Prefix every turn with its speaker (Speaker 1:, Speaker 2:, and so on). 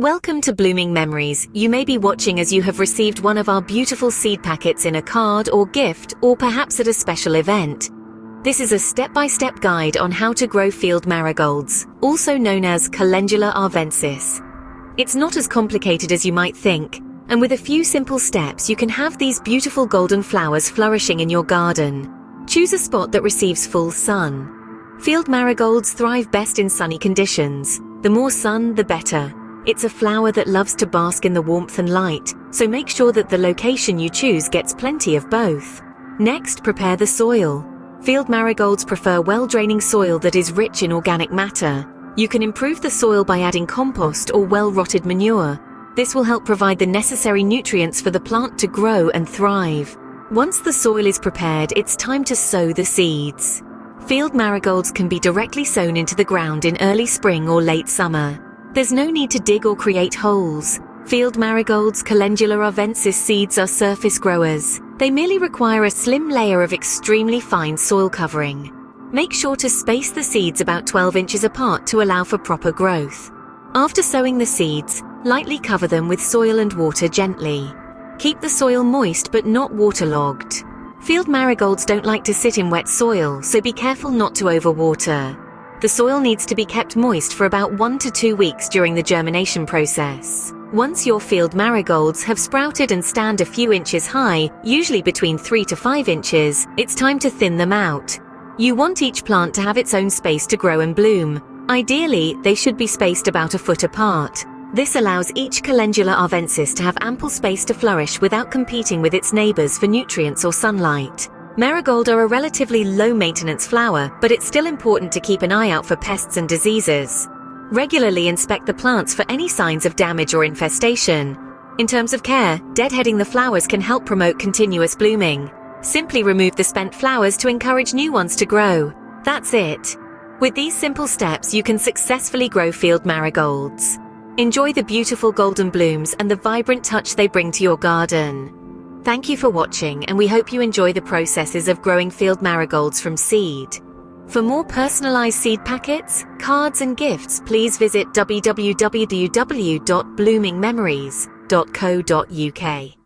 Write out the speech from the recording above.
Speaker 1: Welcome to Blooming Memories. You may be watching as you have received one of our beautiful seed packets in a card or gift, or perhaps at a special event. This is a step-by-step guide on how to grow field marigolds, also known as Calendula arvensis. It's not as complicated as you might think, and with a few simple steps you can have these beautiful golden flowers flourishing in your garden. Choose a spot that receives full sun. Field marigolds thrive best in sunny conditions. The more sun, the better. It's a flower that loves to bask in the warmth and light, so make sure that the location you choose gets plenty of both. Next, prepare the soil. Field marigolds prefer well-draining soil that is rich in organic matter. You can improve the soil by adding compost or well-rotted manure. This will help provide the necessary nutrients for the plant to grow and thrive. Once the soil is prepared, it's time to sow the seeds. Field marigolds can be directly sown into the ground in early spring or late summer. There's no need to dig or create holes. Field marigolds' Calendula arvensis seeds are surface growers. They merely require a slim layer of extremely fine soil covering. Make sure to space the seeds about 12 inches apart to allow for proper growth. After sowing the seeds, lightly cover them with soil and water gently. Keep the soil moist but not waterlogged. Field marigolds don't like to sit in wet soil, so be careful not to overwater. The soil needs to be kept moist for about 1 to 2 weeks during the germination process. Once your field marigolds have sprouted and stand a few inches high, usually between 3 to 5 inches, it's time to thin them out. You want each plant to have its own space to grow and bloom. Ideally, they should be spaced about a foot apart. This allows each Calendula arvensis to have ample space to flourish without competing with its neighbors for nutrients or sunlight. Marigold are a relatively low-maintenance flower, but it's still important to keep an eye out for pests and diseases. Regularly inspect the plants for any signs of damage or infestation. In terms of care, deadheading the flowers can help promote continuous blooming. Simply remove the spent flowers to encourage new ones to grow. That's it. With these simple steps, you can successfully grow field marigolds. Enjoy the beautiful golden blooms and the vibrant touch they bring to your garden. Thank you for watching, and we hope you enjoy the processes of growing field marigolds from seed. For more personalized seed packets, cards and gifts, please visit www.bloomingmemories.co.uk.